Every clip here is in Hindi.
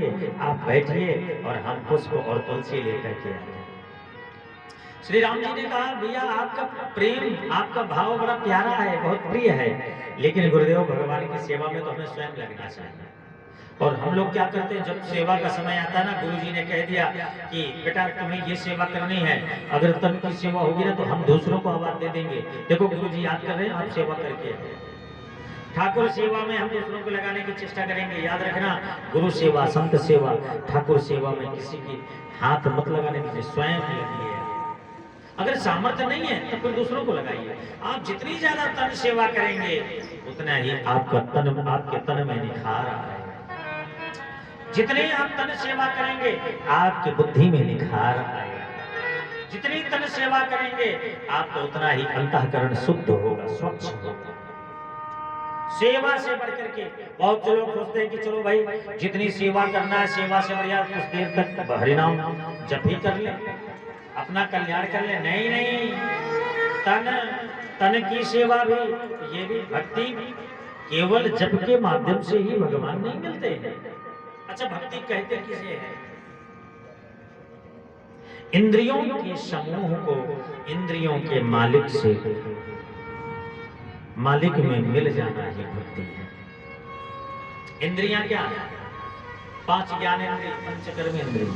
देंगे, आप बैठिए और हम पुष्प और तुलसी लेकर के आए। श्री राम जी ने कहा, भैया आपका प्रेम, आपका भाव बड़ा प्यारा है, बहुत प्रिय है, लेकिन गुरुदेव भगवान की सेवा में तो हमें स्वयं लगना चाहिए। और हम लोग क्या करते हैं, जब सेवा का समय आता है ना, गुरु जी ने कह दिया कि बेटा तुम्हें ये सेवा करनी है, अगर तन की सेवा होगी ना तो हम दूसरों को आवाज दे देंगे, देखो गुरु जी याद कर रहे हैं, आप सेवा करके आए। ठाकुर सेवा में हम दूसरों को लगाने की चेष्टा करेंगे। याद रखना, गुरु सेवा, संत सेवा, ठाकुर सेवा में किसी की हाथ मत लगाने दीजिए, स्वयं लगिए। अगर सामर्थ्य नहीं है तो फिर दूसरों को लगाइए। आप जितनी ज्यादा तन सेवा करेंगे उतना ही आपका तन, आपके तन में निखार आएगा। जितने आप तन सेवा करेंगे आपकी बुद्धि में निखार आएगा। जितनी तन सेवा करेंगे आपका उतना ही अंतःकरण शुद्ध होगा, स्वच्छ होगा। सेवा से बढ़कर के बहुत से लोग सोचते हैं कि चलो भाई जितनी सेवा करना है, सेवा से बढ़िया कुछ देर तक हरिनाम जप ही कर ले, अपना कल्याण कर ले। नहीं नहीं, तन की सेवा भी, ये भी भक्ति केवल जप के माध्यम से ही भगवान नहीं मिलते हैं। अच्छा, भक्ति कहते किसे है? इंद्रियों के समूह को इंद्रियों के मालिक से, मालिक में मिल जाना ही भक्ति है। इंद्रियां क्या है? 5 ज्ञानेंद्रिय, पंचकर्मेंद्रिय।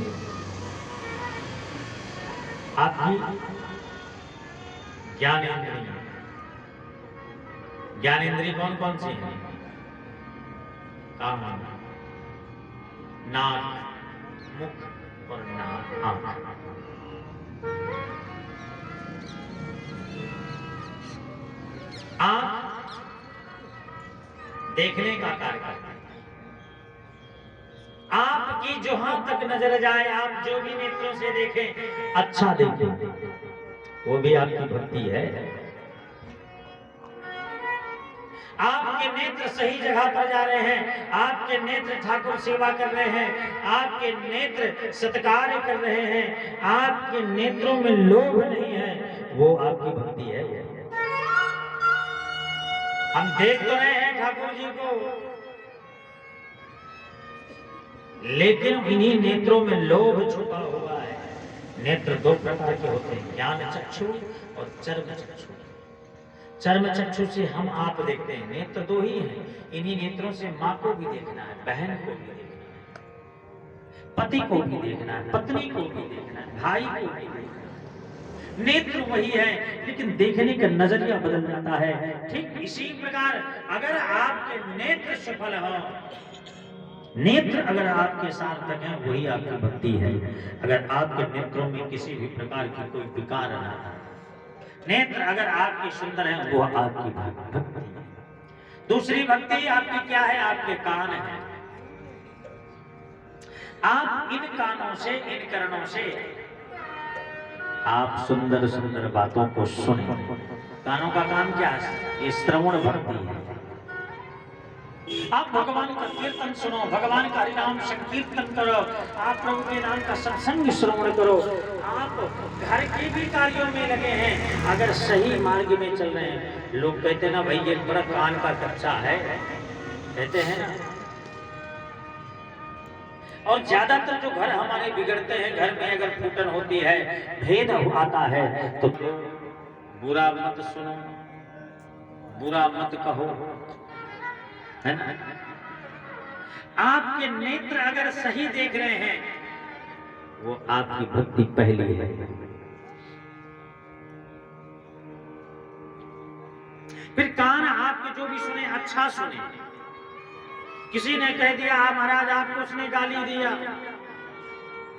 आपकी ज्ञानेंद्रिय, ज्ञानेंद्रिय कौन कौन सी हैं? कान, नाक, मुख और आंख। आंख देखने का कार्य करता है। आपकी जहां तक नजर जाए, आप जो भी नेत्रों से देखें, अच्छा देखें, वो भी आपकी भक्ति है। आपके नेत्र सही जगह पर जा रहे हैं, आपके नेत्र ठाकुर सेवा कर रहे हैं, आपके नेत्र सत्कार कर रहे हैं, आपके नेत्रों में लोभ नहीं है, वो आपकी भक्ति है। हम देख तो रहे हैं ठाकुर जी को, लेकिन इन्हीं नेत्रों में लोभ छुपा हुआ है। नेत्र 2 प्रकार के होते हैं, ज्ञान चक्षु और चर्म चक्षु। चर्म चक्षु से हम आप देखते हैं, नेत्र 2 ही हैं। इन्हीं नेत्रों से माँ को भी देखना है, बहन को भी देखना है, पति को भी देखना है, पत्नी को भी देखना है, भाई को भी देखना है। नेत्र वही है, लेकिन देखने का नजरिया बदल जाता है। ठीक इसी प्रकार अगर आपके नेत्र सफल हो, नेत्र अगर आपके सार्थक हैं, वही आपकी भक्ति है। अगर आपके नेत्रों में किसी भी प्रकार की कोई विकार ना है, नेत्र अगर आपके सुंदर हैं, वो आपकी भक्ति है। दूसरी भक्ति आपकी क्या है? आपके कान है। आप इन कानों से, इन कर्णों से आप सुंदर सुंदर बातों को सुने। कानों का काम क्या है? ये श्रवण भक्ति है। आप भगवान का कीर्तन सुनो, भगवान का हरिनाम संकीर्तन करो, आप प्रभु के नाम का सत्संग श्रवण करो। आप घर के भी कार्यों में लगे हैं, अगर सही मार्ग में चल रहे हैं। लोग कहते हैं ना भाई ये बड़ा कान का कच्चा है, कहते हैं। और ज्यादातर जो घर हमारे बिगड़ते हैं, घर में अगर फूटन होती है, भेद आता है, तो बुरा मत सुनो, बुरा मत कहो, है ना? आपके नेत्र अगर सही देख रहे हैं, वो आपकी भक्ति पहली है। फिर कान आपके जो भी सुने, अच्छा सुने। किसी ने कह दिया महाराज आपको उसने गाली दिया,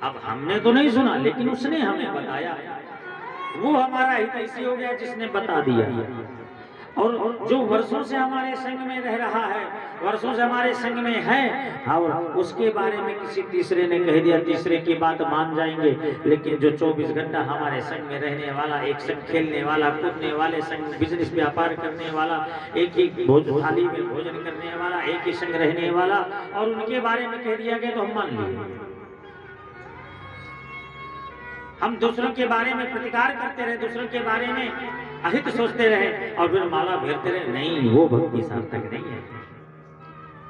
अब हमने तो नहीं सुना, लेकिन उसने हमें बताया, वो हमारा हितैषी हो गया जिसने बता दिया। और जो वर्षों से हमारे संग में रह रहा है, वर्षों से हमारे संग में है, और उसके बारे में किसी तीसरे ने कह दिया, तीसरे की बात मान जाएंगे। लेकिन जो 24 घंटा हमारे संग में रहने वाला, एक संग खेलने वाला, कूदने वाले, संग बिजनेस व्यापार करने वाला, एक ही थाली में भोजन करने वाला, एक ही संग रहने वाला, और उनके बारे में कह दिया गया तो हम मान लिए। हम दूसरों के बारे में प्रतिकार करते रहे, दूसरों के बारे में अहित सोचते रहे, और फिर माला फेरते रहे। नहीं, वो भक्ति सार्थक नहीं है।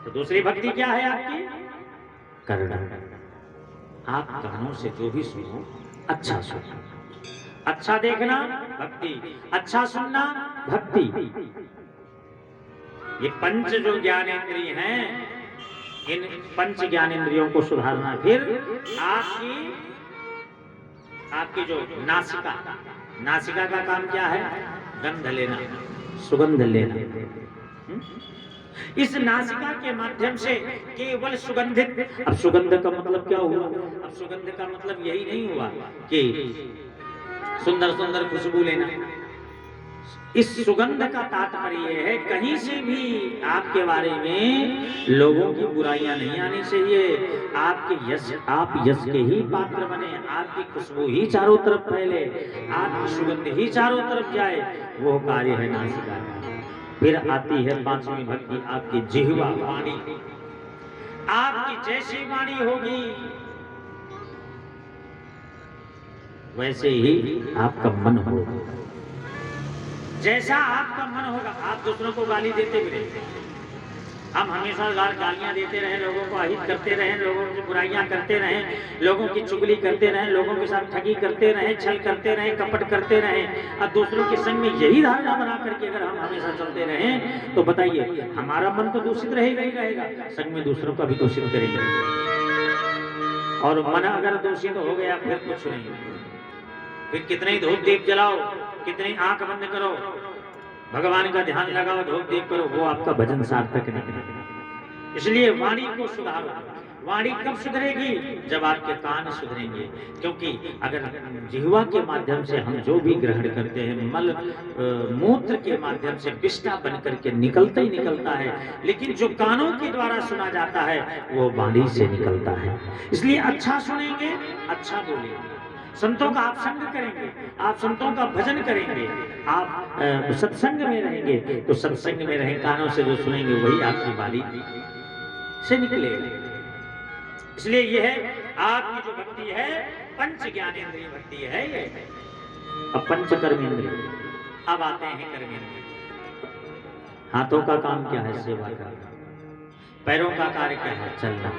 तो दूसरी भक्ति क्या है आपकी? करना। आप कानों से जो भी सुनो अच्छा सुनो, अच्छा देखना भक्ति, अच्छा सुनना भक्ति। ये पंच जो ज्ञानेंद्रिय हैं, इन पंच ज्ञानेंद्रियों को सुधारना। फिर आपकी जो नासिका, नासिका का काम क्या है? गंध लेना, सुगंध लेना। इस नासिका के माध्यम से केवल सुगंधित, अब सुगंध का मतलब क्या हुआ? अब सुगंध का मतलब यही नहीं हुआ कि सुंदर सुंदर खुशबू लेना। इस सुगंध का तात्पर्य है कहीं से भी आपके बारे में लोगों की बुराइयां नहीं आनी चाहिए। आप यश के ही पात्र बने, आपकी खुशबू ही चारों तरफ फैले, आपकी सुगंध ही चारों तरफ जाए, वो कार्य है नासिका का। फिर आती है पांचवी भक्ति, आपकी जिह्वा वाणी। आपकी जैसी वाणी होगी वैसे ही आपका मन होगा। जैसा आपका मन होगा। आप दूसरों को गाली देते भी रहते हैं, हम हमेशा गालियां देते रहे, लोगों को अहित करते रहे, लोगों की बुराइयां करते रहे, लोगों की चुगली करते रहे, लोगों के साथ ठगी करते रहे, छल करते रहे, कपट करते रहे, और दूसरों के संग में यही धारणा बना करके अगर हम हमेशा चलते रहे तो बताइए हमारा मन तो दूषित रहेगा ही रहेगा, संग में दूसरों का भी दूषित करेगा। और मन अगर दूषित हो गया फिर कुछ नहीं, फिर कितने ही धूप दीप जलाओ, कितनी आंख बंद करो, भगवान का ध्यान लगाओ, धूप दीप करो, वो आपका भजन सार्थक नहीं। इसलिए वाणी को सुधारो। वाणी कब सुधरेगी? जब आपके कान सुधरेंगे। क्योंकि अगर जिह्वा के माध्यम से हम जो भी ग्रहण करते हैं, मल मूत्र के माध्यम से विष्ठा बन करके निकलता ही निकलता है, लेकिन जो कानों के द्वारा सुना जाता है वो वाणी से निकलता है। इसलिए अच्छा सुनेंगे, अच्छा बोलेंगे, संतों का आप संग करेंगे, आप संतों का भजन करेंगे, आप सत्संग में रहेंगे, तो सत्संग में रहे कानों से जो सुनेंगे वही आपकी वाणी से निकलेगा। इसलिए यह है आपकी जो भक्ति है पंच ज्ञानेंद्रिय भक्ति है ये। अब पंच कर्मेंद्रिय, अब आते हैं कर्मेंद्रिय। हाथों का काम क्या है? सेवा करना। पैरों का कार्य क्या है? चलना।